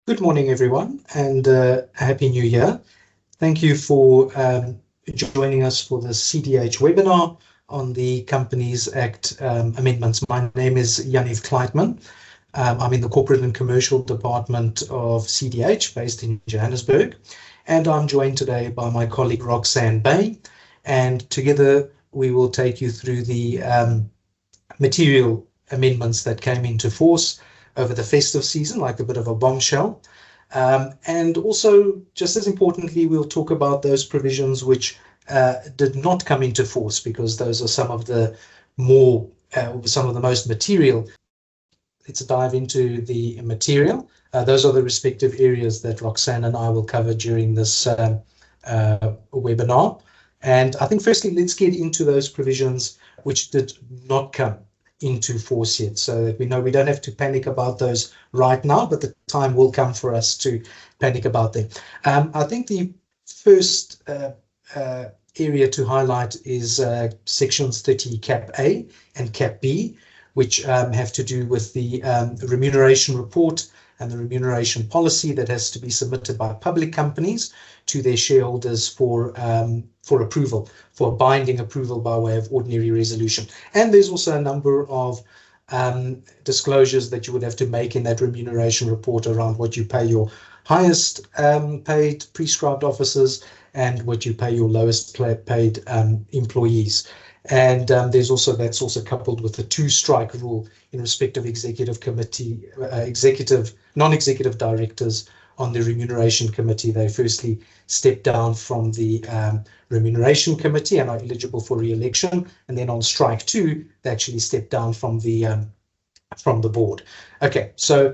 Good morning, everyone, and Happy New Year. Thank you for joining us for the CDH webinar on the Companies Act amendments. My name is Yaniv Kleitman. I'm in the Corporate and Commercial Department of CDH, based in Johannesburg, and I'm joined today by my colleague Roxanne Bay, and together we will take you through the material amendments that came into force over the festive season, like a bit of a bombshell. And also, just as importantly, we'll talk about those provisions which did not come into force, because those are some of the most material. Let's dive into the material. Those are the respective areas that Roxanne and I will cover during this webinar. And I think firstly, let's get into those provisions which did not come into force yet, so that we know we don't have to panic about those right now, but the time will come for us to panic about them. I think the first area to highlight is sections 30 Cap A and Cap B, which have to do with the remuneration report and the remuneration policy that has to be submitted by public companies to their shareholders for approval, for binding approval by way of ordinary resolution. And there's also a number of disclosures that you would have to make in that remuneration report around what you pay your highest paid prescribed officers and what you pay your lowest paid employees. And that's also coupled with the two-strike rule in respect of executive committee, non-executive directors on the remuneration committee. They firstly step down from the remuneration committee and are eligible for re-election, and then on strike 2, they actually step down from the board. Okay, so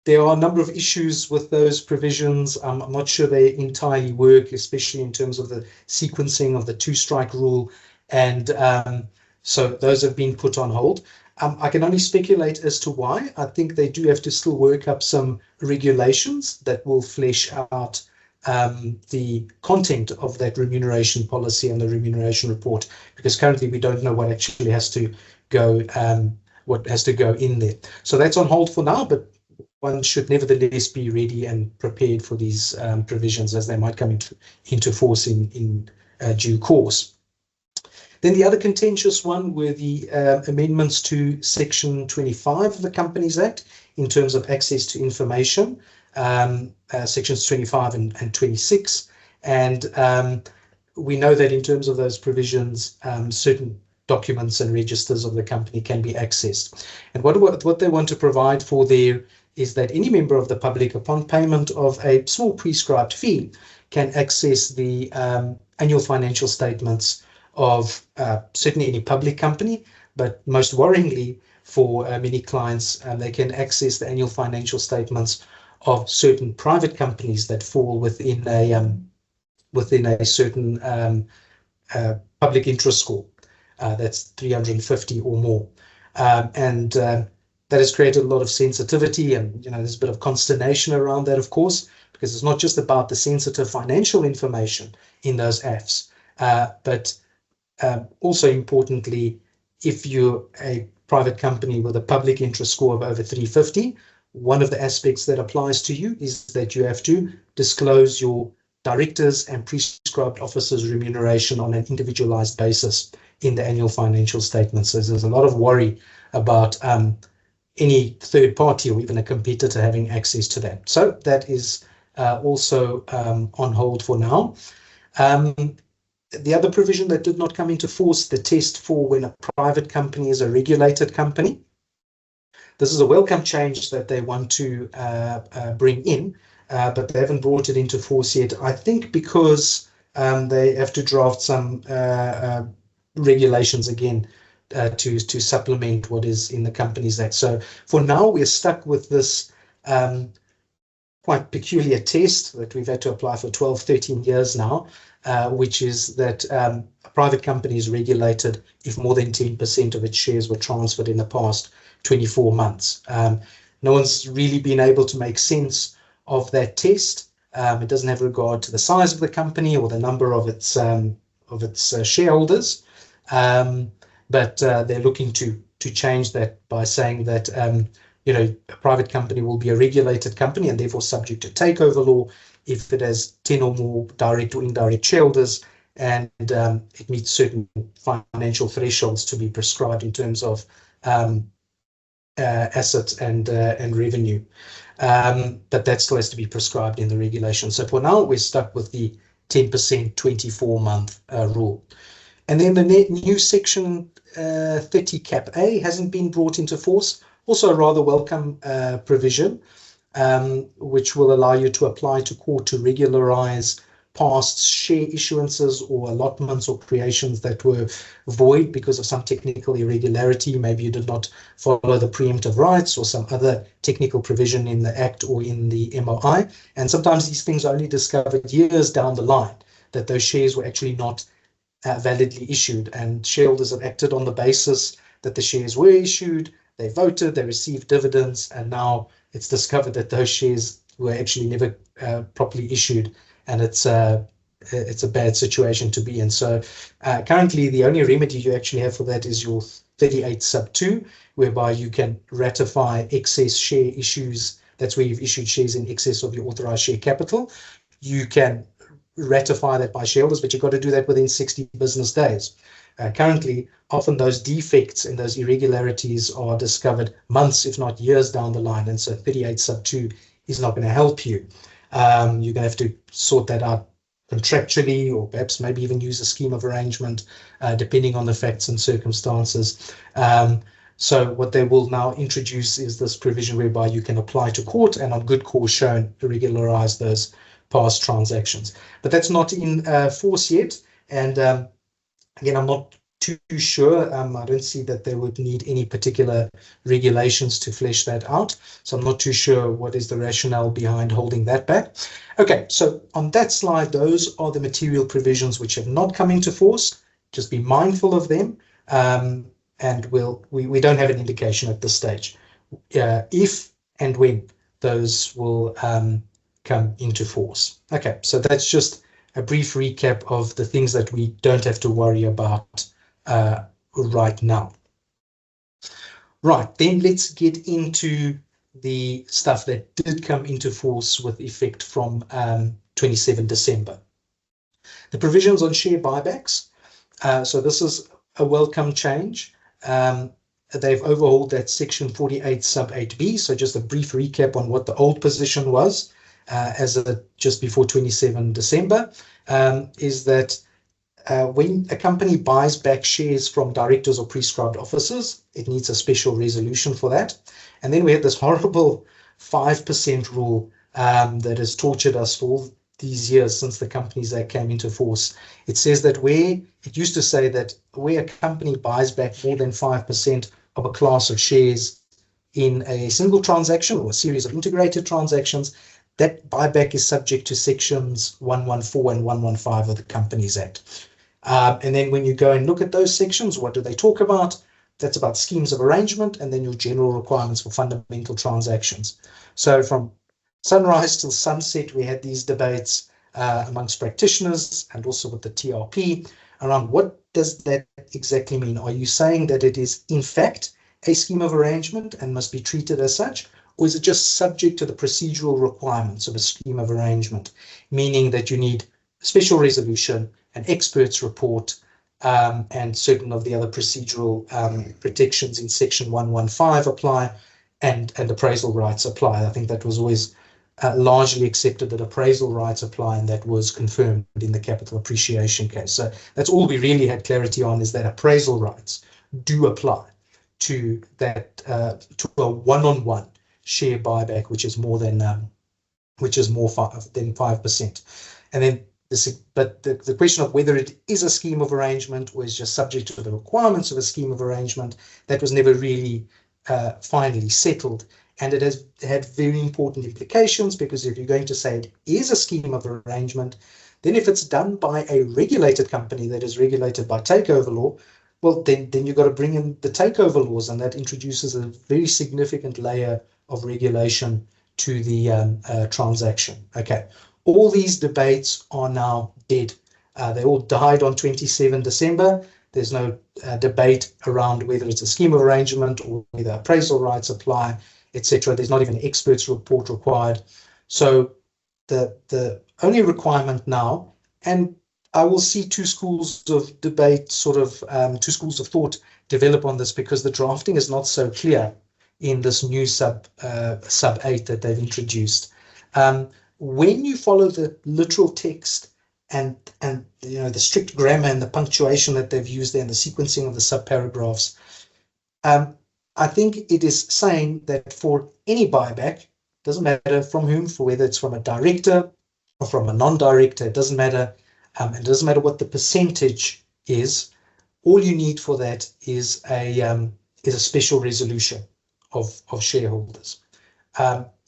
there are a number of issues with those provisions. I'm not sure they entirely work, especially in terms of the sequencing of the two-strike rule. And so those have been put on hold. I can only speculate as to why. I think they do have to still work up some regulations that will flesh out the content of that remuneration policy and the remuneration report, because currently we don't know what actually has to go, in there. So that's on hold for now, but one should nevertheless be ready and prepared for these provisions as they might come into force in due course. Then the other contentious one were the amendments to Section 25 of the Companies Act in terms of access to information, Sections 25 and 26. And we know that in terms of those provisions, certain documents and registers of the company can be accessed. And what they want to provide for there is that any member of the public, upon payment of a small prescribed fee, can access the annual financial statements of certainly any public company, but most worryingly for many clients, they can access the annual financial statements of certain private companies that fall within a certain public interest score. That's 350 or more. And that has created a lot of sensitivity, and there's a bit of consternation around that, of course, because it's not just about the sensitive financial information in those AFs, but also importantly, if you're a private company with a public interest score of over 350, one of the aspects that applies to you is that you have to disclose your directors and prescribed officers' remuneration on an individualized basis in the annual financial statements. So there's a lot of worry about any third party or even a competitor having access to that. So that is also on hold for now. The other provision that did not come into force, the test for when a private company is a regulated company. This is a welcome change that they want to bring in, but they haven't brought it into force yet. I think because they have to draft some regulations again to supplement what is in the Companies Act. So for now, we're stuck with this quite peculiar test that we've had to apply for 12, 13 years now, which is that a private company is regulated if more than 10% of its shares were transferred in the past 24 months. No one's really been able to make sense of that test. It doesn't have regard to the size of the company or the number of its shareholders, but they're looking to change that by saying that a private company will be a regulated company and therefore subject to takeover law if it has 10 or more direct or indirect shareholders, and it meets certain financial thresholds to be prescribed in terms of assets and revenue. But that still has to be prescribed in the regulation. So for now, we're stuck with the 10% 24-month rule. And then the new section 30 cap A hasn't been brought into force. Also a rather welcome provision, which will allow you to apply to court to regularize past share issuances or allotments or creations that were void because of some technical irregularity. Maybe you did not follow the preemptive rights or some other technical provision in the Act or in the MOI. And sometimes these things are only discovered years down the line, that those shares were actually not validly issued, and shareholders have acted on the basis that the shares were issued, they voted, they received dividends, and now it's discovered that those shares were actually never properly issued, and it's a bad situation to be in. So currently the only remedy you actually have for that is your 38 sub 2, whereby you can ratify excess share issues. That's where you've issued shares in excess of your authorized share capital. You can ratify that by shareholders, but you've got to do that within 60 business days. Currently, often those defects and those irregularities are discovered months, if not years down the line, and so 38 sub 2 is not going to help you. You're going to have to sort that out contractually, or perhaps maybe even use a scheme of arrangement, depending on the facts and circumstances. So what they will now introduce is this provision whereby you can apply to court and on good cause shown to regularize those past transactions. But that's not in force yet. And again, I'm not too sure. I don't see that they would need any particular regulations to flesh that out. So I'm not too sure what is the rationale behind holding that back. Okay, so on that slide, those are the material provisions which have not come into force. Just be mindful of them. And we don't have an indication at this stage if and when those will come into force. Okay, so that's just a brief recap of the things that we don't have to worry about right now. Right, then let's get into the stuff that did come into force with effect from 27 December. The provisions on share buybacks. So this is a welcome change. They've overhauled that section 48 sub 8b. So just a brief recap on what the old position was as of just before 27 December, is that when a company buys back shares from directors or prescribed officers, it needs a special resolution for that. And then we had this horrible 5% rule that has tortured us for all these years since the Companies Act came into force. It says that it used to say that where a company buys back more than 5% of a class of shares in a single transaction or a series of integrated transactions, that buyback is subject to sections 114 and 115 of the Companies Act. And then when you go and look at those sections, what do they talk about? That's about schemes of arrangement and then your general requirements for fundamental transactions. So from sunrise till sunset, we had these debates amongst practitioners and also with the TRP around what does that exactly mean? Are you saying that it is in fact a scheme of arrangement and must be treated as such? Or is it just subject to the procedural requirements of a scheme of arrangement, meaning that you need special resolution, an expert's report, and certain of the other procedural protections in section 115 apply, and appraisal rights apply? I think that was always largely accepted, that appraisal rights apply, and that was confirmed in the capital appreciation case. So that's all we really had clarity on, is that appraisal rights do apply to that to a one-on-one share buyback, which is more than 5%. And then but the question of whether it is a scheme of arrangement or is just subject to the requirements of a scheme of arrangement, that was never really finally settled. And it has had very important implications, because if you're going to say it is a scheme of arrangement, then if it's done by a regulated company that is regulated by takeover law, well, then you've got to bring in the takeover laws, and that introduces a very significant layer of regulation to the transaction. Okay, all these debates are now dead. They all died on 27 December. There's no debate around whether it's a scheme of arrangement or whether appraisal rights apply. etc. There's not even an expert's report required. So the only requirement now, and I will see two schools of debate, sort of two schools of thought develop on this, because the drafting is not so clear in this new sub 8 that they've introduced. When you follow the literal text and the strict grammar and the punctuation that they've used there and the sequencing of the sub paragraphs, I think it is saying that for any buyback, doesn't matter from whom, for whether it's from a director or from a non-director, it doesn't matter. It doesn't matter what the percentage is. All you need for that is a special resolution of shareholders,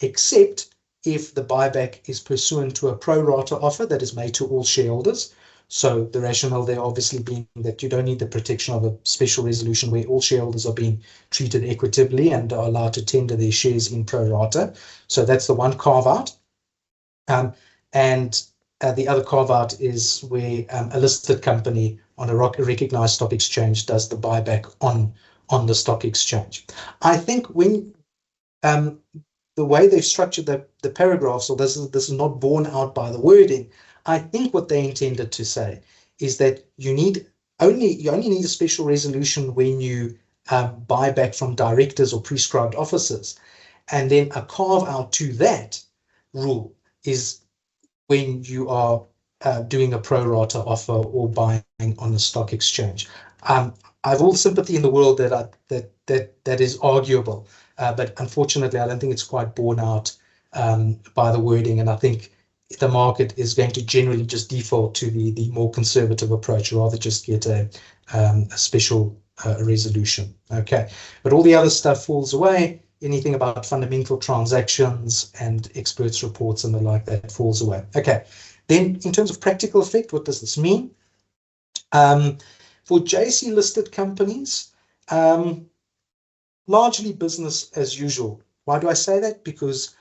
except if the buyback is pursuant to a pro rata offer that is made to all shareholders. So the rationale there obviously being that you don't need the protection of a special resolution where all shareholders are being treated equitably and are allowed to tender their shares in pro rata. So that's the one carve out. And the other carve out is where a listed company on a recognized stock exchange does the buyback on the stock exchange. I think when the way they've structured the paragraphs, or this is not borne out by the wording, I think what they intended to say is that you only need a special resolution when you buy back from directors or prescribed officers, and then a carve out to that rule is when you are doing a pro rata offer or buying on the stock exchange. I've all sympathy in the world that is arguable, but unfortunately, I don't think it's quite borne out by the wording, and I think the market is going to generally just default to the more conservative approach, rather just get a special resolution. Okay, but all the other stuff falls away. Anything about fundamental transactions and experts reports and the like, that falls away. Okay, then in terms of practical effect, what does this mean? For JSE listed companies, largely business as usual. Why do I say that? Because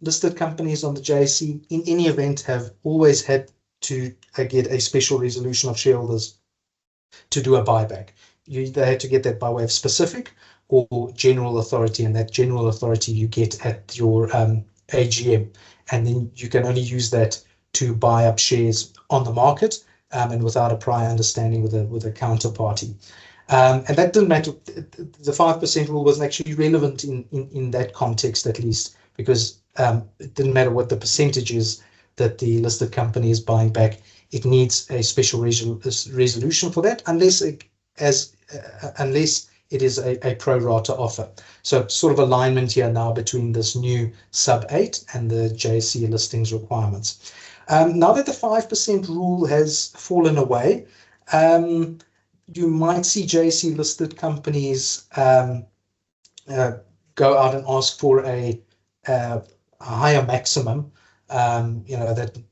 listed companies on the JSE in any event have always had to get a special resolution of shareholders to do a buyback. They had to get that by way of specific or general authority, and that general authority you get at your AGM, and then you can only use that to buy up shares on the market and without a prior understanding with a counterparty. And that didn't matter. The 5% rule wasn't actually relevant in that context, at least, because it didn't matter what the percentage is that the listed company is buying back. It needs a special resolution for that, unless it is a pro rata offer. So sort of alignment here now between this new sub 8 and the JSE listings requirements. Now that the 5% rule has fallen away, you might see JSE listed companies go out and ask for a higher maximum, that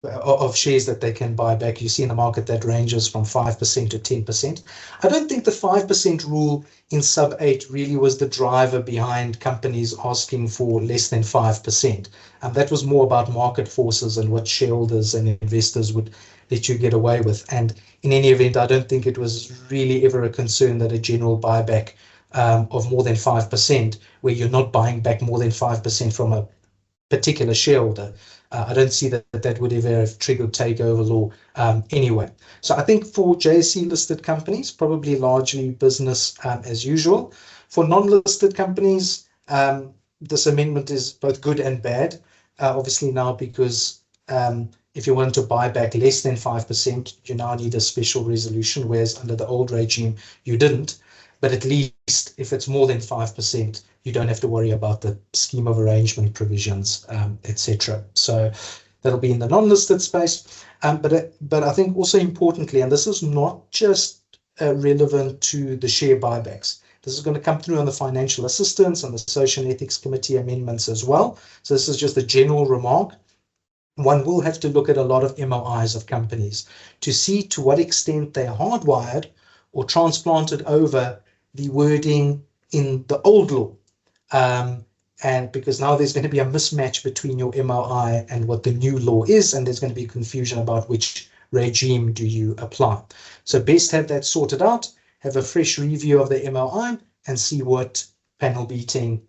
of shares that they can buy back. You see in the market that ranges from 5% to 10%. I don't think the 5% rule in sub 8 really was the driver behind companies asking for less than 5%. That was more about market forces and what shareholders and investors would let you get away with. And in any event, I don't think it was really ever a concern that a general buyback of more than 5%, where you're not buying back more than 5% from a particular shareholder, I don't see that would ever have triggered takeover law anyway. So I think for JSE listed companies, probably largely business as usual. For non-listed companies, this amendment is both good and bad. Obviously now, because if you want to buy back less than 5%, you now need a special resolution, whereas under the old regime, you didn't. But at least if it's more than 5%, you don't have to worry about the scheme of arrangement provisions, etc. So that'll be in the non-listed space. But I think also importantly, and this is not just relevant to the share buybacks, this is going to come through on the financial assistance and the Social and Ethics Committee amendments as well. So this is just a general remark. One will have to look at a lot of MOIs of companies to see to what extent they're hardwired or transplanted over the wording in the old law. And because now there's going to be a mismatch between your MOI and what the new law is, and there's going to be confusion about which regime do you apply. So best have that sorted out, have a fresh review of the MOI, and see what panel beating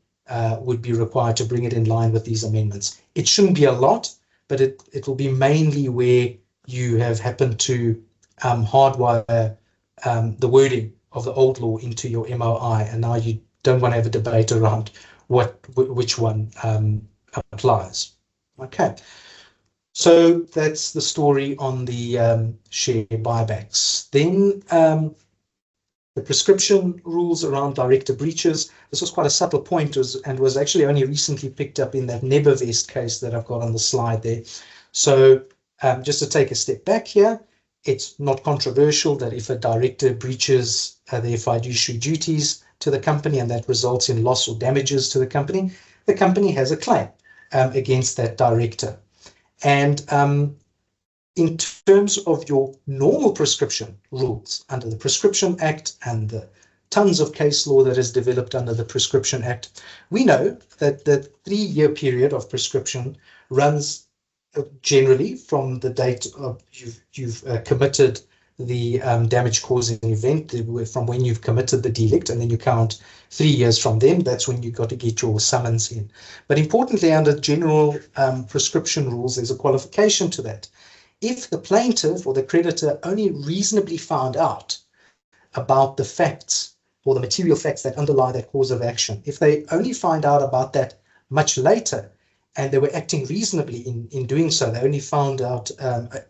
would be required to bring it in line with these amendments. It shouldn't be a lot, but it will be mainly where you have happened to hardwire the wording of the old law into your MOI, and now you don't want to have a debate around which one applies. Okay, so that's the story on the share buybacks. Then the prescription rules around director breaches. This was quite a subtle point and was actually only recently picked up in that Nebervest case that I've got on the slide there. So just to take a step back here, it's not controversial that if a director breaches their fiduciary duties to the company and that results in loss or damages to the company has a claim against that director. And in terms of your normal prescription rules under the Prescription Act and the tons of case law that is developed under the Prescription Act, we know that the 3-year period of prescription runs generally from the date of you've committed the damage-causing event, from when you've committed the delict, and then you count 3 years from then. That's when you've got to get your summons in. But importantly, under general prescription rules, there's a qualification to that. If the plaintiff or the creditor only reasonably found out about the facts or the material facts that underlie that cause of action, if they only find out about that much later and they were acting reasonably in doing so, they only found out,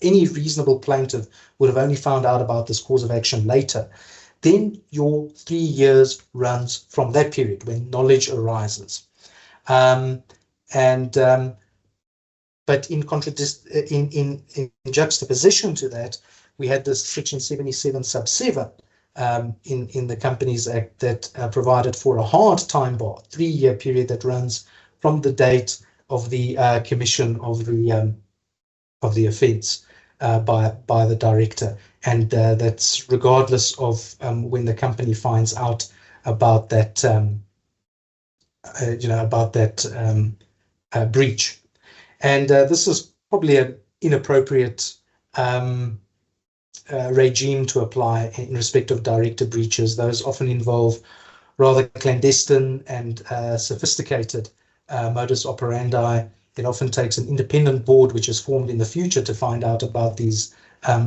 any reasonable plaintiff would have only found out about this cause of action later, then your 3 years runs from that period when knowledge arises. But in juxtaposition to that, we had this Section 77 sub 7 in the Companies Act that provided for a hard time bar, 3-year period that runs from the date of the commission of the offence by the director, and that's regardless of when the company finds out about that breach. And this is probably an inappropriate regime to apply in respect of director breaches. Those often involve rather clandestine and sophisticated modus operandi. It often takes an independent board which is formed in the future to find out about these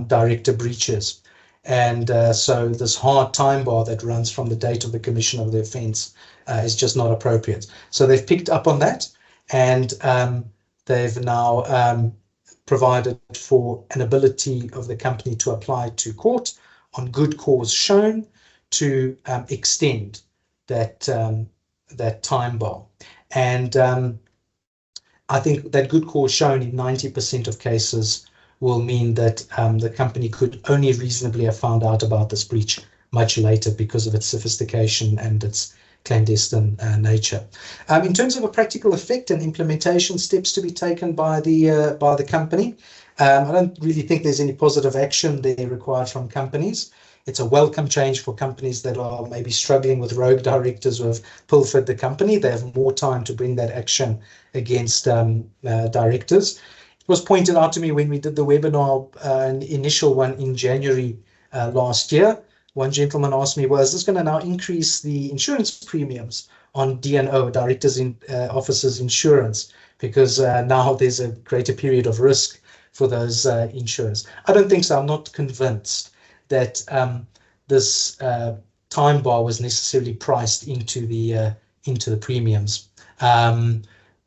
director breaches. And so this hard time bar that runs from the date of the commission of the offence is just not appropriate. So they've picked up on that, and they've now provided for an ability of the company to apply to court on good cause shown to extend that time bar. And I think that good cause shown in 90% of cases will mean that the company could only reasonably have found out about this breach much later because of its sophistication and its clandestine nature. In terms of a practical effect and implementation steps to be taken by the company, I don't really think there's any positive action there required from companies. It's a welcome change for companies that are maybe struggling with rogue directors who have pilfered the company. They have more time to bring that action against directors. It was pointed out to me when we did the webinar, an initial one in January last year. One gentleman asked me, well, is this going to now increase the insurance premiums on D&O, Directors in Officers Insurance, because now there's a greater period of risk for those insurers? I don't think so. I'm not convinced that this time bar was necessarily priced into the premiums.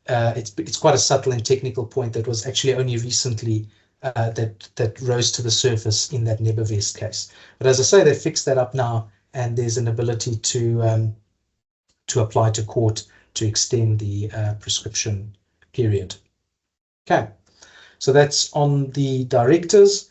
It's quite a subtle and technical point that was actually only recently that rose to the surface in that Nebervest case. But as I say, they fixed that up now, and there's an ability to apply to court to extend the prescription period. Okay, so that's on the directors.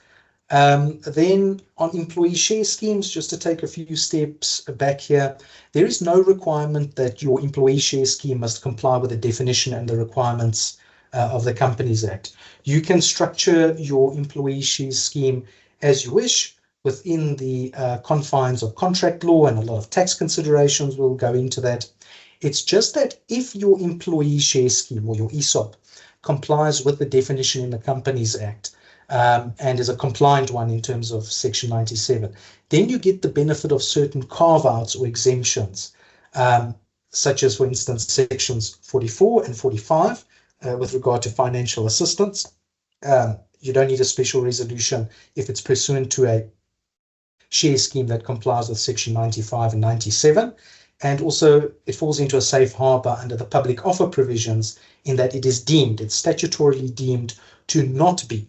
Then on employee share schemes, just to take a few steps back here, there is no requirement that your employee share scheme must comply with the definition and the requirements of the Companies Act. You can structure your employee share scheme as you wish within the confines of contract law, and a lot of tax considerations will go into that. It's just that if your employee share scheme or your ESOP complies with the definition in the Companies Act, and is a compliant one in terms of Section 97, then you get the benefit of certain carve-outs or exemptions such as, for instance, sections 44 and 45 with regard to financial assistance. You don't need a special resolution if it's pursuant to a share scheme that complies with section 95 and 97. And also it falls into a safe harbor under the public offer provisions in that it is deemed, it's statutorily deemed to not be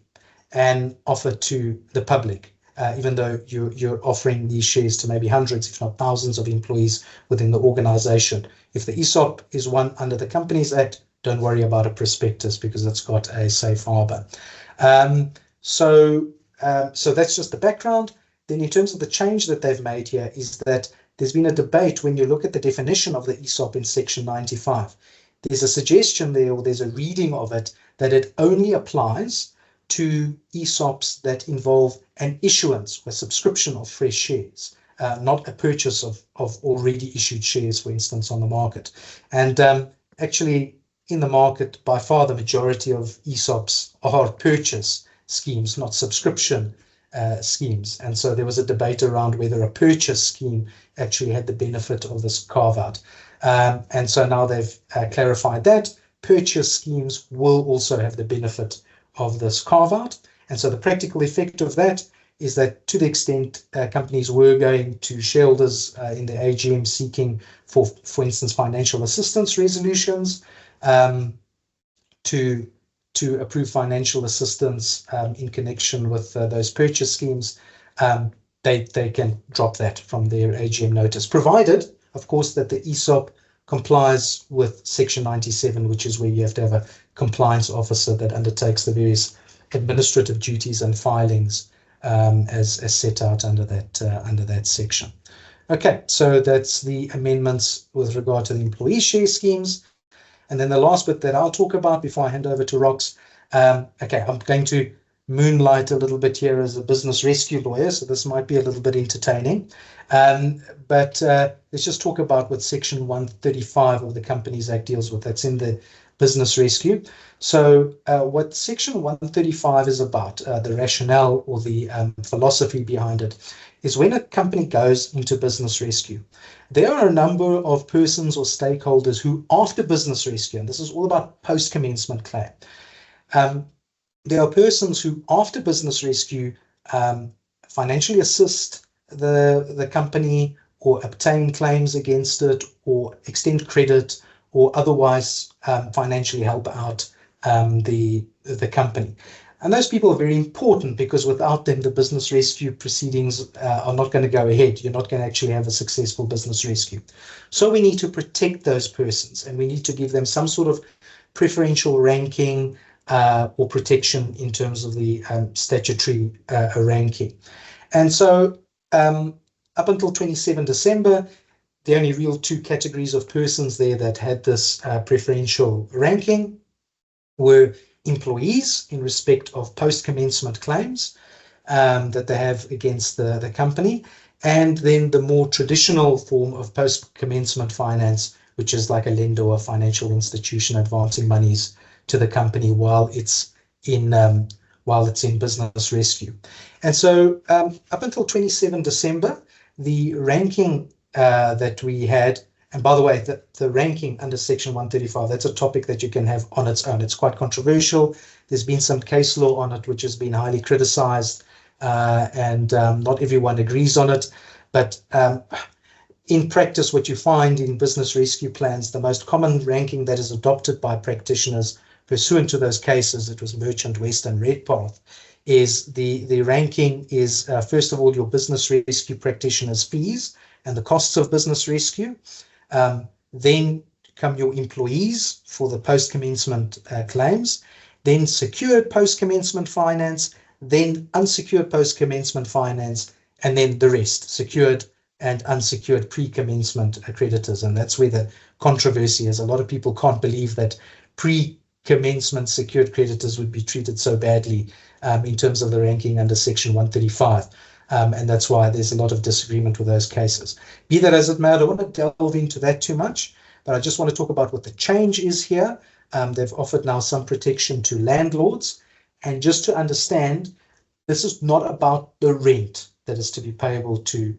an offer to the public, even though you're offering these shares to maybe hundreds, if not thousands of employees within the organization. If the ESOP is one under the Companies Act, don't worry about a prospectus because it's got a safe harbor. So that's just the background. Then in terms of the change that they've made here is that there's been a debate when you look at the definition of the ESOP in section 95. There's a suggestion there, or there's a reading of it, that it only applies to ESOPs that involve an issuance or subscription of fresh shares, not a purchase of already issued shares, for instance, on the market. And actually, in the market, by far the majority of ESOPs are purchase schemes, not subscription schemes. And so there was a debate around whether a purchase scheme actually had the benefit of this carve out. And so now they've clarified that purchase schemes will also have the benefit of this carve out. And so the practical effect of that is that to the extent companies were going to shareholders in the AGM seeking for instance, financial assistance resolutions, to approve financial assistance in connection with those purchase schemes, they can drop that from their AGM notice, provided, of course, that the ESOP complies with section 97, which is where you have to have a compliance officer that undertakes the various administrative duties and filings as set out under that section. Okay, so that's the amendments with regard to the employee share schemes. And then the last bit that I'll talk about before I hand over to Rox. Okay, I'm going to moonlight a little bit here as a business rescue lawyer, so this might be a little bit entertaining. But let's just talk about what Section 135 of the Companies Act deals with. That's in the business rescue. So what Section 135 is about, the rationale or the philosophy behind it, is when a company goes into business rescue, there are a number of persons or stakeholders who, after business rescue, and this is all about post-commencement claim, there are persons who, after business rescue, financially assist the company or obtain claims against it or extend credit or otherwise financially help out the company. And those people are very important because without them, the business rescue proceedings are not going to go ahead. You're not going to actually have a successful business rescue. So we need to protect those persons and we need to give them some sort of preferential ranking or protection in terms of the statutory ranking. And so up until 27 December, the only real two categories of persons there that had this preferential ranking were employees in respect of post-commencement claims that they have against the company, and then the more traditional form of post-commencement finance, which is like a lender or a financial institution advancing monies to the company while it's in business rescue. And so up until 27 December, the ranking that we had, and by the way, the ranking under Section 135, that's a topic that you can have on its own. It's quite controversial. There's been some case law on it, which has been highly criticized, and not everyone agrees on it. But in practice, what you find in business rescue plans, the most common ranking that is adopted by practitioners pursuant to those cases, it was Merchant, West, and Redpath, is the ranking is, first of all, your business rescue practitioner's fees and the costs of business rescue. Then come your employees for the post-commencement claims, then secured post-commencement finance, then unsecured post-commencement finance, and then the rest, secured and unsecured pre-commencement creditors. And that's where the controversy is. A lot of people can't believe that pre-commencement secured creditors would be treated so badly in terms of the ranking under Section 135. And that's why there's a lot of disagreement with those cases. Be that as it may, I don't want to delve into that too much, but I just want to talk about what the change is here. They've offered now some protection to landlords. And just to understand, this is not about the rent that is to be payable to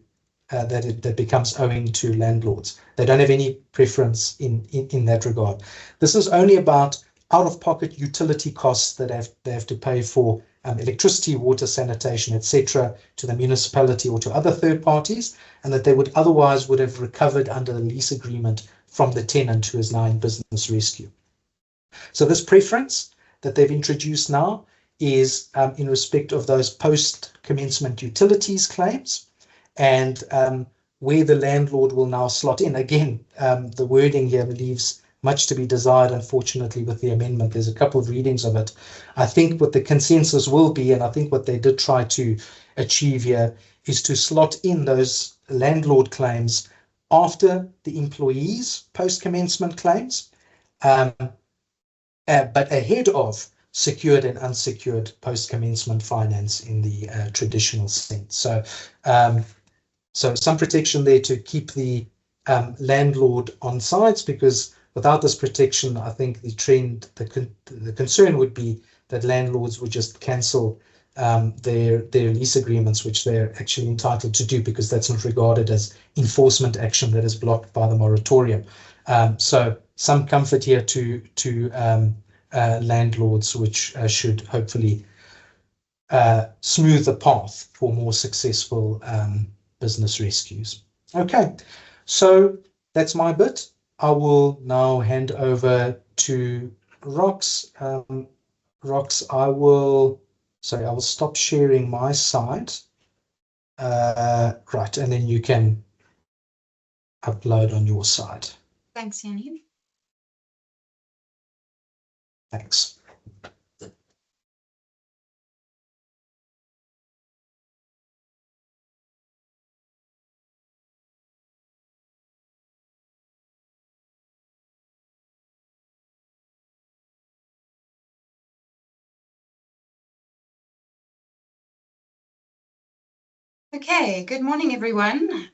that becomes owing to landlords. They don't have any preference in that regard. This is only about out-of-pocket utility costs that they have to pay for electricity, water, sanitation, etc., to the municipality or to other third parties, and that they would have recovered under the lease agreement from the tenant who is now in business rescue. So this preference that they've introduced now is in respect of those post-commencement utilities claims, and where the landlord will now slot in. Again, the wording here leaves much to be desired, unfortunately, with the amendment. There's a couple of readings of it. I think what the consensus will be, and I think what they did try to achieve here, is to slot in those landlord claims after the employees' post-commencement claims, but ahead of secured and unsecured post-commencement finance in the traditional sense. So some protection there to keep the landlord on sides, because without this protection, I think the concern would be that landlords would just cancel their lease agreements, which they're actually entitled to do, because that's not regarded as enforcement action that is blocked by the moratorium. So some comfort here to landlords, which should hopefully smooth the path for more successful business rescues. Okay, so that's my bit. I will now hand over to Rox. Rox, I will stop sharing my side. Right, and then you can upload on your side. Thanks, Yaniv. Thanks. Okay, good morning, everyone.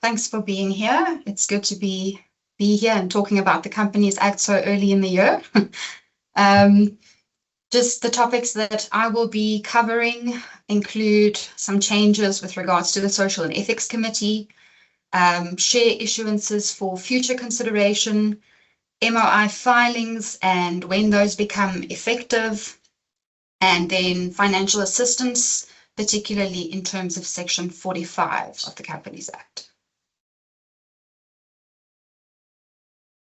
Thanks for being here. It's good to be here and talking about the Companies Act so early in the year. Just the topics that I will be covering include some changes with regards to the Social and Ethics Committee, share issuances for future consideration, MOI filings and when those become effective, and then financial assistance, particularly in terms of Section 45 of the Companies Act.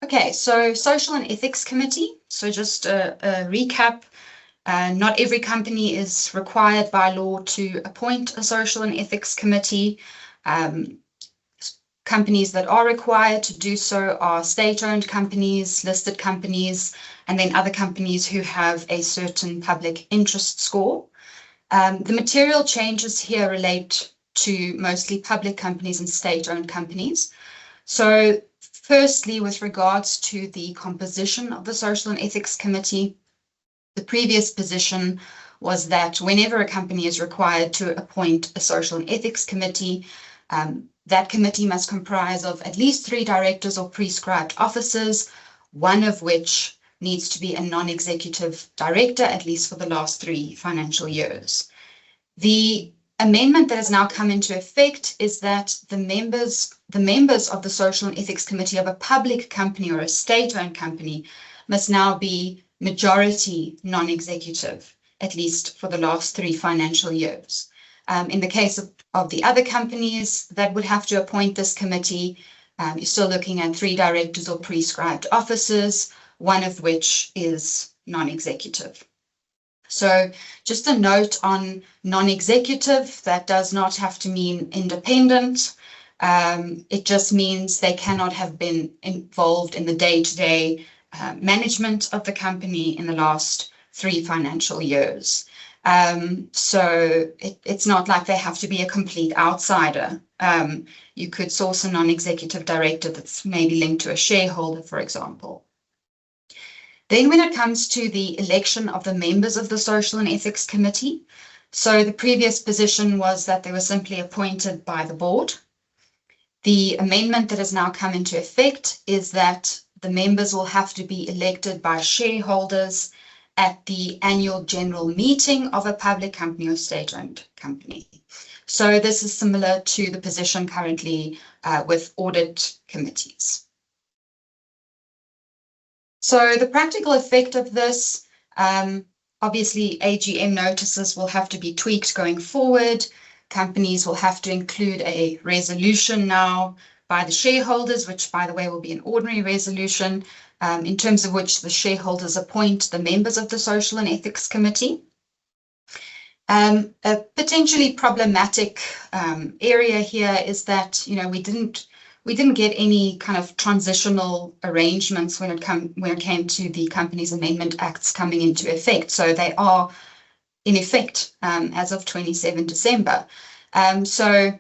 Okay, so Social and Ethics Committee. So just a recap. Not every company is required by law to appoint a Social and Ethics Committee. Companies that are required to do so are state-owned companies, listed companies, and then other companies who have a certain public interest score. The material changes here relate to mostly public companies and state-owned companies. So firstly, with regards to the composition of the Social and Ethics Committee, the previous position was that whenever a company is required to appoint a Social and Ethics Committee, that committee must comprise of at least 3 directors or prescribed officers, one of which needs to be a non-executive director, at least for the last 3 financial years. The amendment that has now come into effect is that the members of the Social and Ethics Committee of a public company or a state-owned company must now be majority non-executive, at least for the last 3 financial years. In the case of the other companies that would have to appoint this committee, you're still looking at 3 directors or prescribed officers, one of which is non-executive. So just a note on non-executive, that does not have to mean independent. It just means they cannot have been involved in the day-to-day management of the company in the last 3 financial years. So it's not like they have to be a complete outsider. You could source a non-executive director that's maybe linked to a shareholder, for example. Then when it comes to the election of the members of the Social and Ethics Committee, so the previous position was that they were simply appointed by the board. The amendment that has now come into effect is that the members will have to be elected by shareholders at the annual general meeting of a public company or state-owned company. So this is similar to the position currently with audit committees. So the practical effect of this, obviously AGM notices will have to be tweaked going forward. Companies will have to include a resolution now by the shareholders, which by the way will be an ordinary resolution, in terms of which the shareholders appoint the members of the Social and Ethics Committee. A potentially problematic area here is that, you know, we didn't get any kind of transitional arrangements when it came to the Companies Amendment Acts coming into effect. So they are in effect as of 27 December. So,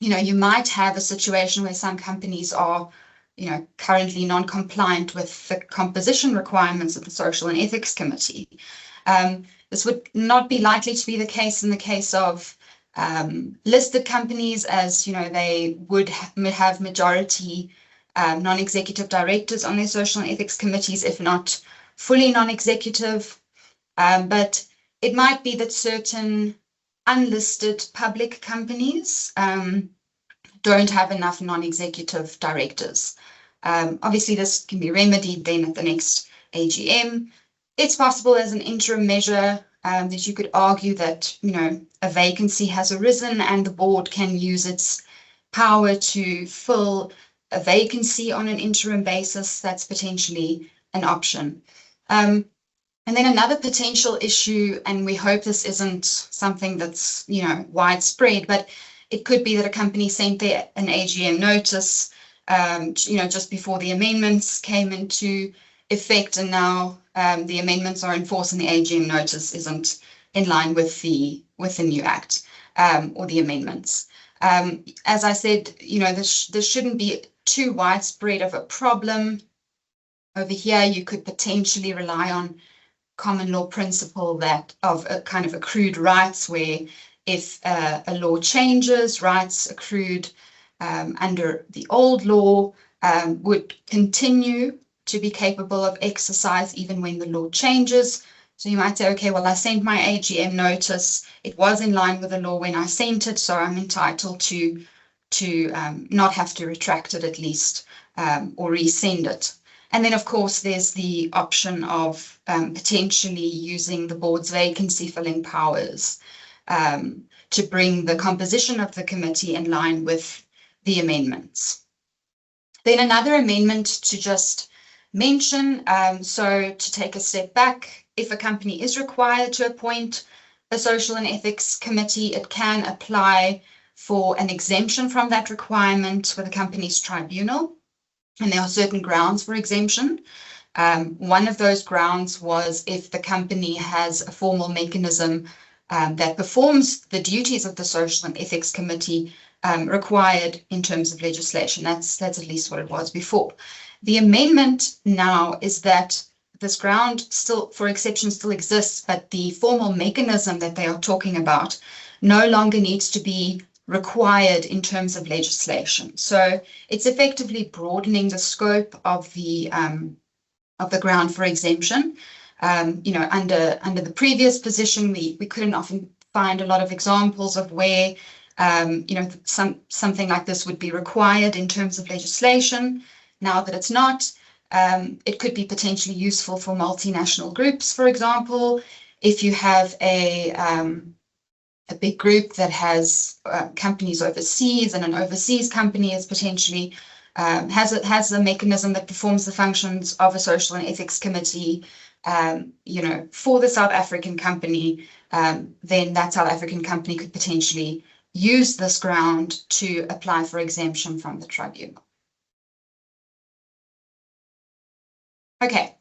you know, you might have a situation where some companies are, you know, currently non-compliant with the composition requirements of the Social and Ethics Committee. This would not be likely to be the case in the case of listed companies, as you know, they would have majority non-executive directors on their social and ethics committees, if not fully non-executive. But it might be that certain unlisted public companies don't have enough non-executive directors. Obviously, this can be remedied then at the next AGM. It's possible as an interim measure that you could argue that, you know, a vacancy has arisen and the board can use its power to fill a vacancy on an interim basis. That's potentially an option. And then another potential issue, and we hope this isn't something that's, you know, widespread, but it could be that a company sent an AGM notice, you know, just before the amendments came into effect, and now the amendments are in force and the AGM notice isn't in line with the new act or the amendments. As I said, you know, this shouldn't be too widespread of a problem. Over here, you could potentially rely on common law principle that of a kind of accrued rights, where if a law changes, rights accrued under the old law would continue to be capable of exercise even when the law changes. So you might say, okay, well, I sent my AGM notice. It was in line with the law when I sent it, so I'm entitled to not have to retract it at least or resend it. And then, of course, there's the option of potentially using the board's vacancy filling powers to bring the composition of the committee in line with the amendments. Then another amendment to just mention, so to take a step back, if a company is required to appoint a social and ethics committee, it can apply for an exemption from that requirement with the company's tribunal. And there are certain grounds for exemption. One of those grounds was if the company has a formal mechanism that performs the duties of the Social and Ethics Committee required in terms of legislation. That's at least what it was before. The amendment now is that this ground still for exception still exists, but the formal mechanism that they are talking about no longer needs to be required in terms of legislation. So it's effectively broadening the scope of the ground for exemption. You know, under the previous position, we couldn't often find a lot of examples of where you know, something like this would be required in terms of legislation. Now that it's not, it could be potentially useful for multinational groups, for example. If you have a big group that has companies overseas, and an overseas company is potentially has a mechanism that performs the functions of a social and ethics committee, you know, for the South African company, then that South African company could potentially use this ground to apply for exemption from the tribunal. Okay.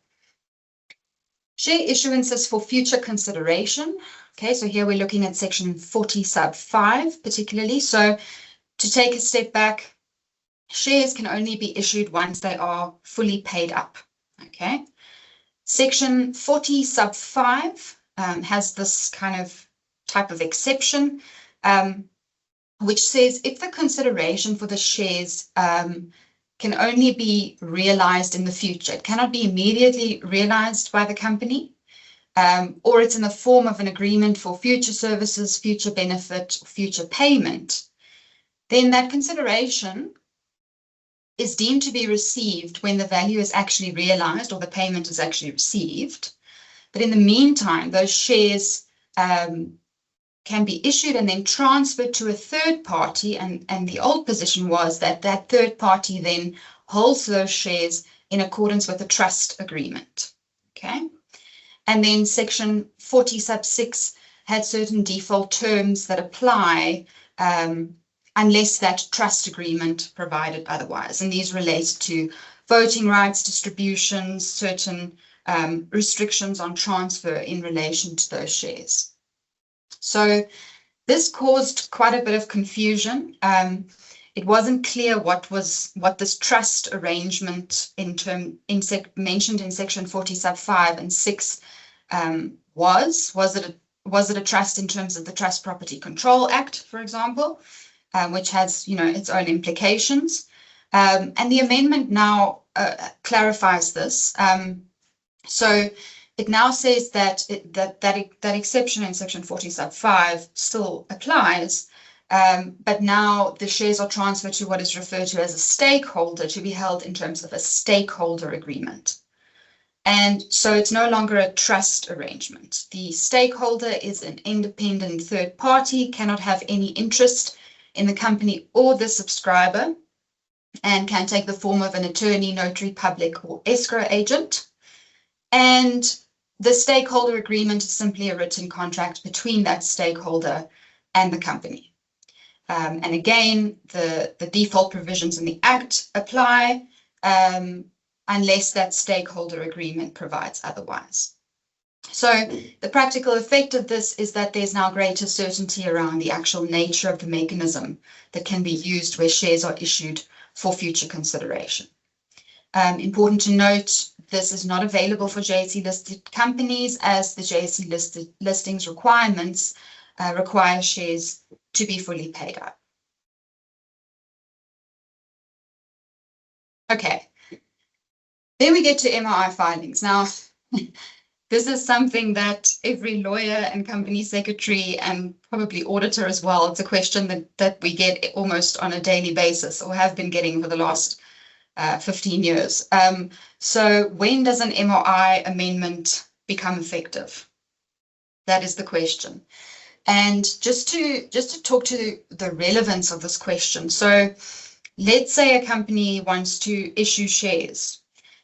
Share issuances for future consideration. Okay, so here we're looking at section 40 sub 5 particularly. So to take a step back, shares can only be issued once they are fully paid up. Okay. Section 40 sub 5 has this kind of type of exception, which says if the consideration for the shares can only be realized in the future, it cannot be immediately realized by the company, or it's in the form of an agreement for future services, future benefit, or future payment, then that consideration is deemed to be received when the value is actually realized or the payment is actually received. But in the meantime, those shares can be issued and then transferred to a third party. And the old position was that that third party then holds those shares in accordance with the trust agreement. Okay. And then section 40 sub 6 had certain default terms that apply unless that trust agreement provided otherwise. And these relate to voting rights, distributions, certain restrictions on transfer in relation to those shares. So this caused quite a bit of confusion. It wasn't clear what this trust arrangement mentioned in section 40 sub 5 and 6 was. Was it a trust in terms of the Trust Property Control Act, for example, which has, its own implications. And the amendment now clarifies this. So it now says that that exception in section 40 sub 5 still applies, but now the shares are transferred to what is referred to as a stakeholder to be held in terms of a stakeholder agreement. And so it's no longer a trust arrangement. The stakeholder is an independent third party, cannot have any interest in the company or the subscriber, and can take the form of an attorney, notary public, or escrow agent. And the stakeholder agreement is simply a written contract between that stakeholder and the company. And again, the default provisions in the Act apply unless that stakeholder agreement provides otherwise. So the practical effect of this is that there's now greater certainty around the actual nature of the mechanism that can be used where shares are issued for future consideration. Important to note, this is not available for JSE listed companies, as the JSE listings requirements require shares to be fully paid up. Okay, then we get to MOI filings. Now, this is something that every lawyer and company secretary and probably auditor as well, it's a question that we get almost on a daily basis, or have been getting for the last 15 years. So when does an MOI amendment become effective? That is the question. And just to talk to the relevance of this question. So let's say a company wants to issue shares,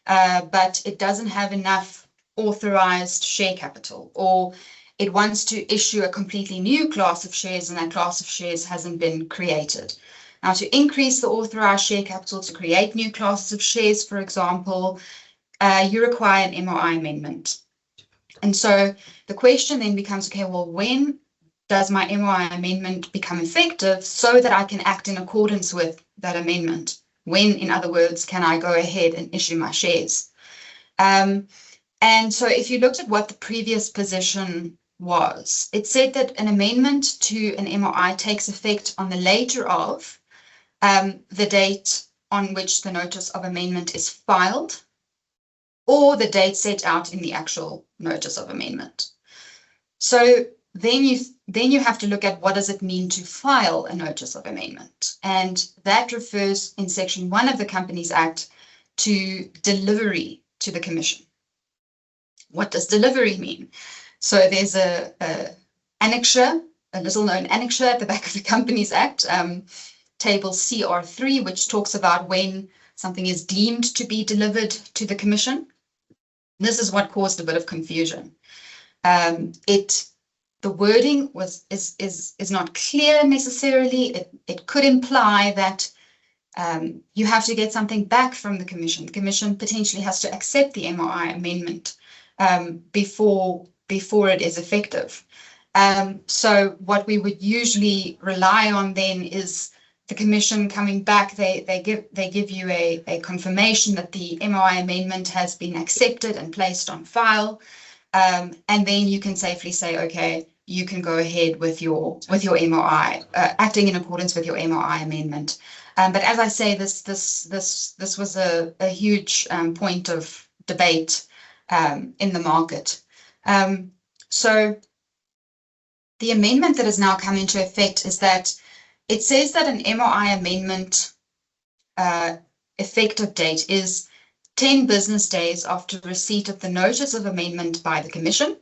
but it doesn't have enough authorized share capital, or it wants to issue a completely new class of shares and that class of shares hasn't been created. Now, to increase the authorized share capital to create new classes of shares, for example, you require an MOI amendment. And so the question then becomes, okay, well, when does my MOI amendment become effective so that I can act in accordance with that amendment? When, in other words, can I go ahead and issue my shares? And so if you looked at what the previous position was, it said that an amendment to an MOI takes effect on the later of the date on which the notice of amendment is filed, or the date set out in the actual notice of amendment. So then you have to look at what does it mean to file a notice of amendment. And that refers in section 1 of the Companies Act to delivery to the Commission. What does delivery mean? So there's a annexure, a little known annexure at the back of the Companies Act, table CR3, which talks about when something is deemed to be delivered to the Commission. This is what caused a bit of confusion. The wording is not clear necessarily. It could imply that you have to get something back from the Commission. The Commission potentially has to accept the MOI amendment before it is effective. So what we would usually rely on then is the Commission coming back. They give you a confirmation that the MOI amendment has been accepted and placed on file, and then you can safely say, okay, you can go ahead with your MOI, acting in accordance with your MOI amendment. But as I say, this was a huge point of debate in the market. So the amendment that has now come into effect is that it says that an MOI amendment effective date is 10 business days after receipt of the notice of amendment by the Commission,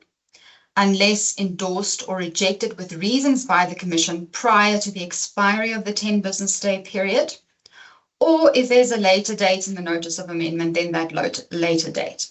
unless endorsed or rejected with reasons by the Commission prior to the expiry of the 10 business day period, or if there's a later date in the notice of amendment, then that later date.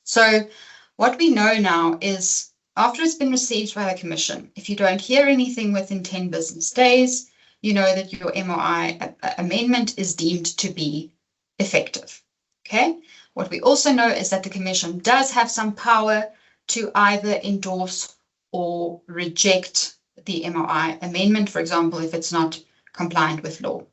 So what we know now is after it's been received by the Commission, if you don't hear anything within 10 business days, you know that your MOI amendment is deemed to be effective. Okay. What we also know is that the Commission does have some power to either endorse or reject the MOI amendment, for example, if it's not compliant with law.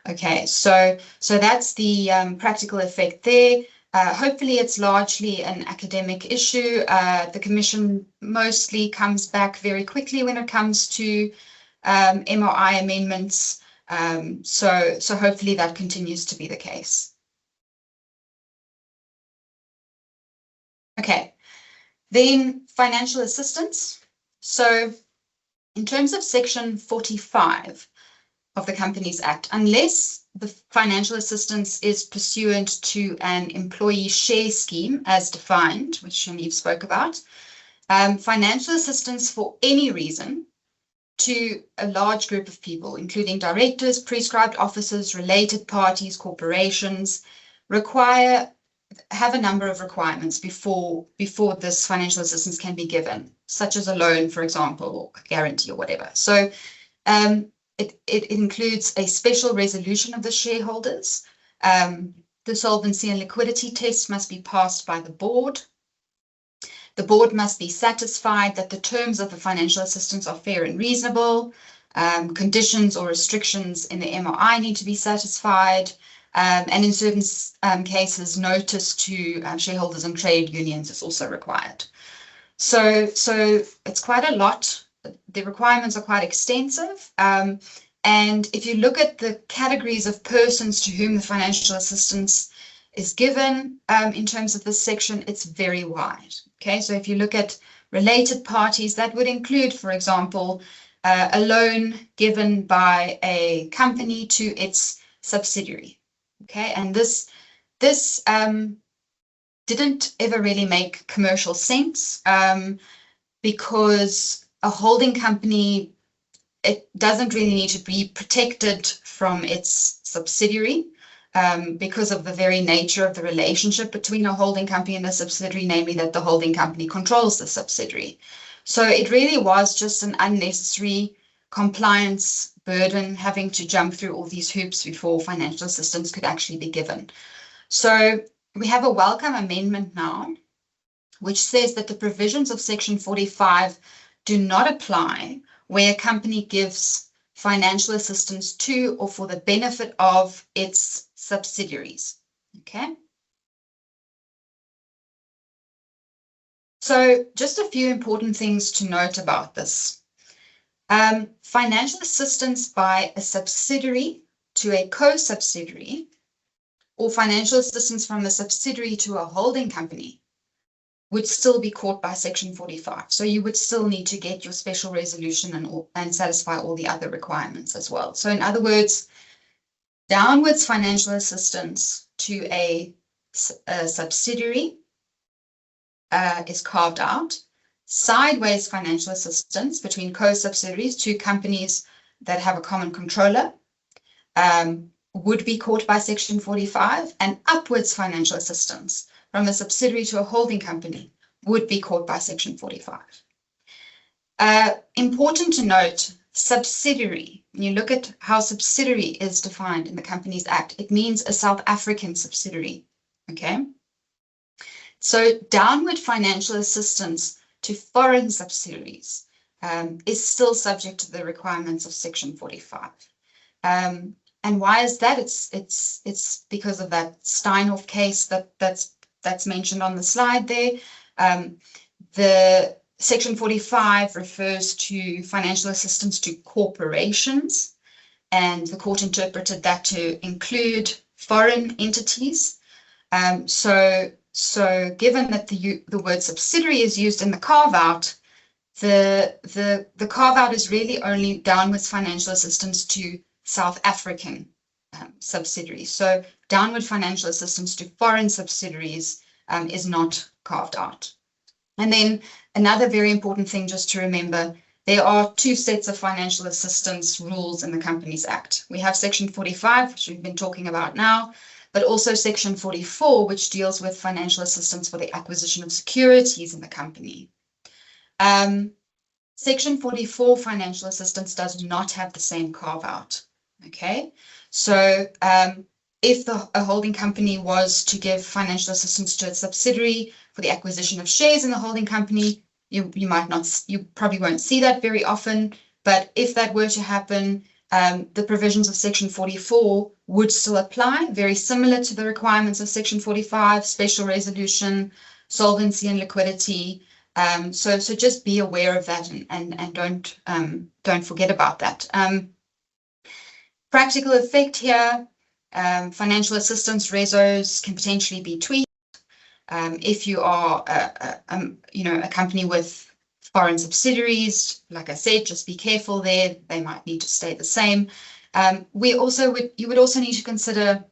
Okay, so that's the practical effect there. Hopefully it's largely an academic issue. The Commission mostly comes back very quickly when it comes to MOI amendments. So hopefully that continues to be the case. Okay, then financial assistance. So in terms of Section 45 of the Companies Act, unless the financial assistance is pursuant to an employee share scheme as defined, which Shaniv spoke about, financial assistance for any reason to a large group of people, including directors, prescribed officers, related parties, corporations, have a number of requirements before this financial assistance can be given, such as a loan, for example, or a guarantee or whatever. So it includes a special resolution of the shareholders. The solvency and liquidity test must be passed by the board. The board must be satisfied that the terms of the financial assistance are fair and reasonable. Conditions or restrictions in the MOI need to be satisfied. And in certain cases, notice to shareholders and trade unions is also required. So it's quite a lot. The requirements are quite extensive. And if you look at the categories of persons to whom the financial assistance is given in terms of this section, it's very wide. Okay, so if you look at related parties, that would include, for example, a loan given by a company to its subsidiary. Okay, and this didn't ever really make commercial sense because a holding company, it doesn't really need to be protected from its subsidiary because of the very nature of the relationship between a holding company and a subsidiary, namely that the holding company controls the subsidiary. So it really was just an unnecessary compliance burden having to jump through all these hoops before financial assistance could actually be given. So we have a welcome amendment now, which says that the provisions of Section 45 do not apply where a company gives financial assistance to or for the benefit of its subsidiaries. Okay. So just a few important things to note about this. Financial assistance by a subsidiary to a co-subsidiary or financial assistance from a subsidiary to a holding company would still be caught by Section 45. So you would still need to get your special resolution and satisfy all the other requirements as well. So in other words, downwards financial assistance to a subsidiary is carved out. Sideways financial assistance between co-subsidiaries to companies that have a common controller would be caught by Section 45, and upwards financial assistance from a subsidiary to a holding company would be caught by Section 45. Important to note, subsidiary, when you look at how subsidiary is defined in the Companies Act, it means a South African subsidiary, okay? So downward financial assistance to foreign subsidiaries is still subject to the requirements of Section 45. And why is that? It's because of that Steinhoff case that's mentioned on the slide there. The Section 45 refers to financial assistance to corporations, and the court interpreted that to include foreign entities. So So given that the word subsidiary is used in the carve-out, the carve-out is really only downwards financial assistance to South African subsidiaries. So downward financial assistance to foreign subsidiaries is not carved out. And then another very important thing just to remember, there are two sets of financial assistance rules in the Companies Act. We have Section 45, which we've been talking about now, but also Section 44, which deals with financial assistance for the acquisition of securities in the company. Section 44 financial assistance does not have the same carve out. Okay, so if a holding company was to give financial assistance to its subsidiary for the acquisition of shares in the holding company, you probably won't see that very often. But if that were to happen, the provisions of Section 44 would still apply, very similar to the requirements of Section 45, special resolution, solvency and liquidity. So just be aware of that and don't forget about that. Practical effect here, financial assistance resos can potentially be tweaked. If you are a company with foreign subsidiaries, like I said, just be careful there. They might need to stay the same. You would also need to consider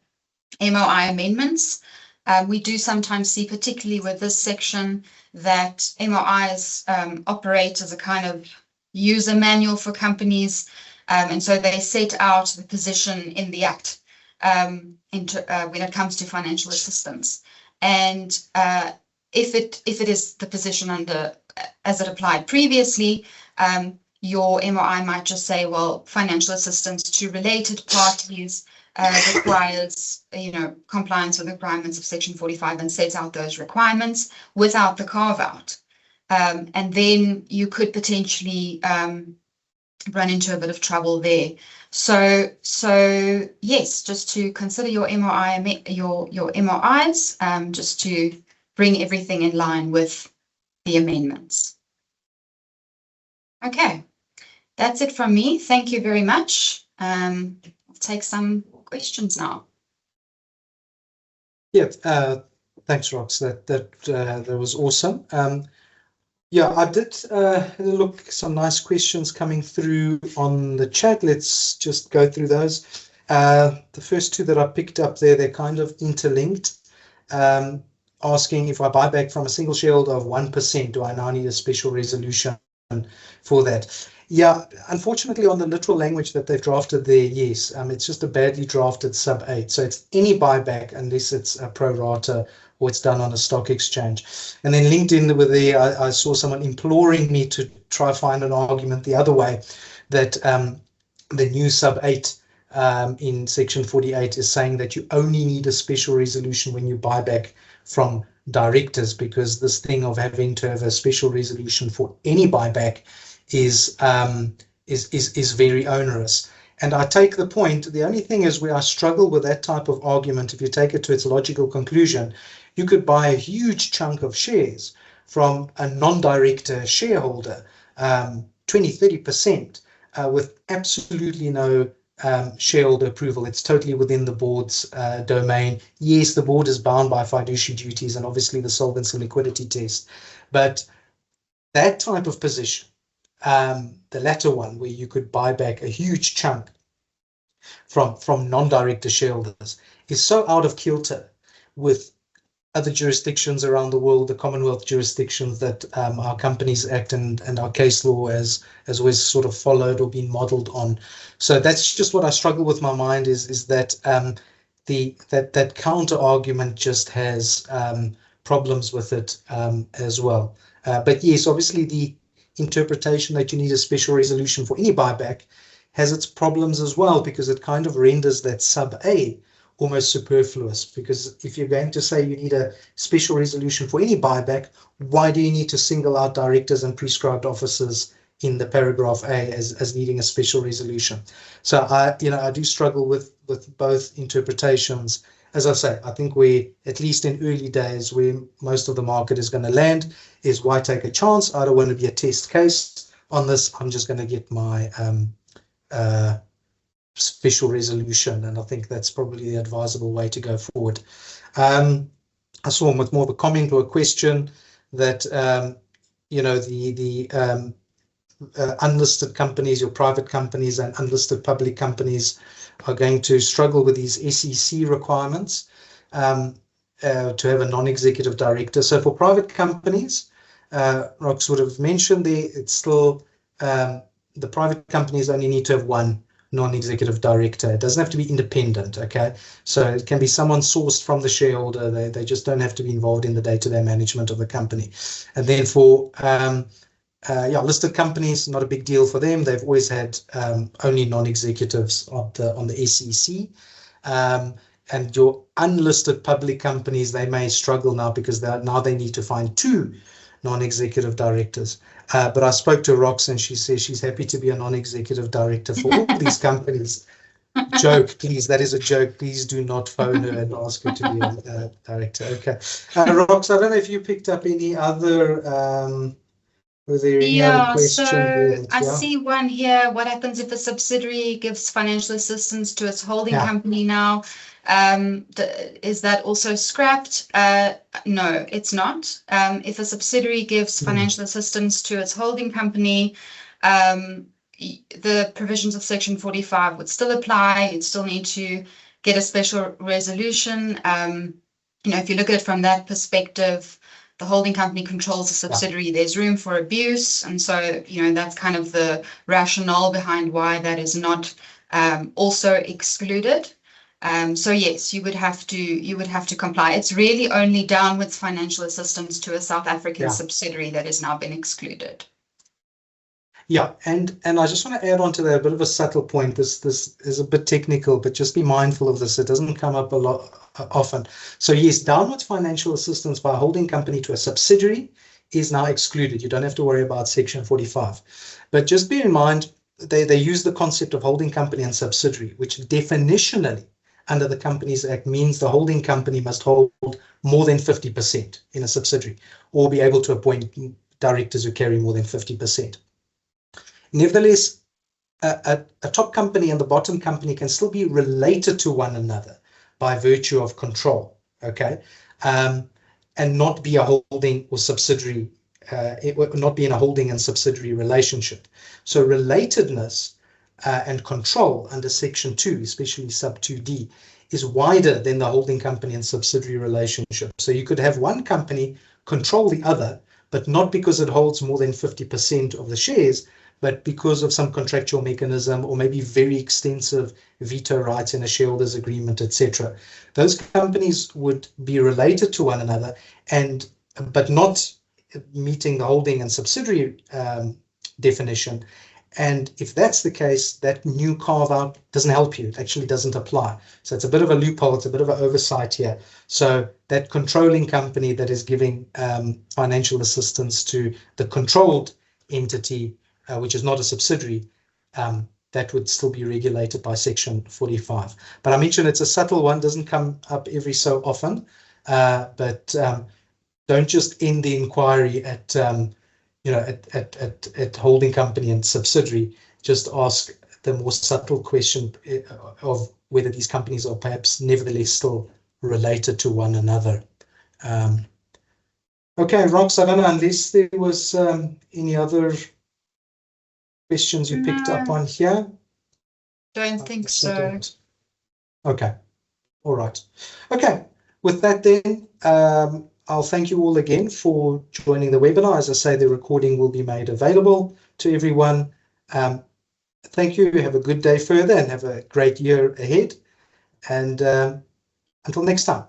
MOI amendments. We do sometimes see, particularly with this section, that MOIs operate as a kind of user manual for companies. And so they set out the position in the Act when it comes to financial assistance. And if it is the position as it applied previously, your MOI might just say, well, financial assistance to related parties requires, compliance with the requirements of Section 45 and sets out those requirements without the carve out. And then you could potentially run into a bit of trouble there. So yes, just to consider your MOI, your MOIs, just to bring everything in line with the amendments. Okay, that's it from me. Thank you very much. I'll take some questions now. Yeah, thanks, Rox. That was awesome. Yeah, I did look some nice questions coming through on the chat. Let's just go through those. The first two that I picked up there, they're kind of interlinked. Asking if I buy back from a single shareholder of 1%, do I now need a special resolution for that? Yeah, unfortunately, on the literal language that they've drafted there, yes, it's just a badly drafted sub 8. So it's any buyback unless it's a pro rata or it's done on a stock exchange. And then linked in with there, I saw someone imploring me to try find an argument the other way, that the new sub 8 in Section 48 is saying that you only need a special resolution when you buy back from directors, because this thing of having to have a special resolution for any buyback is very onerous. And I take the point. The only thing is where I struggle with that type of argument, if you take it to its logical conclusion, you could buy a huge chunk of shares from a non-director shareholder, 20-30%, with absolutely no shareholder approval. It's totally within the board's domain. Yes, the board is bound by fiduciary duties and obviously the solvency and liquidity test, but that type of position, the latter one, where you could buy back a huge chunk from non-director shareholders, is so out of kilter with other jurisdictions around the world, the Commonwealth jurisdictions that our Companies Act and our case law has always sort of followed or been modeled on. So that's just what I struggle with. My mind is that that counter argument just has problems with it as well. But yes, obviously the interpretation that you need a special resolution for any buyback has its problems as well, because it kind of renders that sub A almost superfluous. Because if you're going to say you need a special resolution for any buyback, why do you need to single out directors and prescribed officers in the paragraph A as needing a special resolution? So I do struggle with both interpretations. As I say, I think we, at least in early days, where most of the market is going to land, is why take a chance? I don't want to be a test case on this. I'm just going to get my special resolution, and I think that's probably the advisable way to go forward. I saw with more of a comment or a question that, you know, the unlisted companies, your private companies and unlisted public companies are going to struggle with these SEC requirements to have a non-executive director. So for private companies, Rox would have mentioned there, it's still the private companies only need to have one non-executive director. It doesn't have to be independent, okay? So it can be someone sourced from the shareholder. They just don't have to be involved in the day-to-day management of the company. And then for listed companies, not a big deal for them. They've always had only non-executives on the SEC. And your unlisted public companies, they may struggle now because now they need to find two non-executive directors. But I spoke to Rox and she says she's happy to be a non-executive director for all these companies. Joke, please. That is a joke. Please do not phone her and ask her to be a director. Okay. Rox, I don't know if you picked up any other... were there any other questions? So I see one here. What happens if a subsidiary gives financial assistance to its holding company now? Is that also scrapped? No, it's not. If a subsidiary gives financial assistance to its holding company, the provisions of Section 45 would still apply. You'd still need to get a special resolution. You know, if you look at it from that perspective, the holding company controls the subsidiary, there's room for abuse. And so, you know, that's kind of the rationale behind why that is not also excluded. So yes, you would have to comply. It's really only downwards financial assistance to a South African subsidiary that has now been excluded. Yeah, and I just want to add on to that a bit of a subtle point. This is a bit technical, but just be mindful of this. It doesn't come up a lot often. So yes, downwards financial assistance by a holding company to a subsidiary is now excluded. You don't have to worry about Section 45. But just bear in mind, they use the concept of holding company and subsidiary, which definitionally under the Companies Act means the holding company must hold more than 50% in a subsidiary or be able to appoint directors who carry more than 50%. Nevertheless, a top company and the bottom company can still be related to one another by virtue of control, okay? And not be a holding or subsidiary, not be in a holding and subsidiary relationship. So relatedness and control under Section 2, especially sub 2D, is wider than the holding company and subsidiary relationship. So you could have one company control the other, but not because it holds more than 50% of the shares, but because of some contractual mechanism or maybe very extensive veto rights in a shareholders agreement, etc. Those companies would be related to one another, but not meeting the holding and subsidiary definition. And if that's the case, that new carve-out doesn't help you. It actually doesn't apply. So it's a bit of a loophole. It's a bit of an oversight here. So that controlling company that is giving financial assistance to the controlled entity, which is not a subsidiary, that would still be regulated by Section 45. But I mentioned it's a subtle one, doesn't come up every so often. But don't just end the inquiry at at holding company and subsidiary. Just ask the more subtle question of whether these companies are perhaps nevertheless still related to one another. Okay, Rox, I don't know, unless there was any other questions you picked up on here? Don't think so. Okay. All right. Okay. With that then, I'll thank you all again for joining the webinar. As I say, the recording will be made available to everyone. Thank you. Have a good day further and have a great year ahead. And until next time.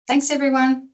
Thanks, everyone.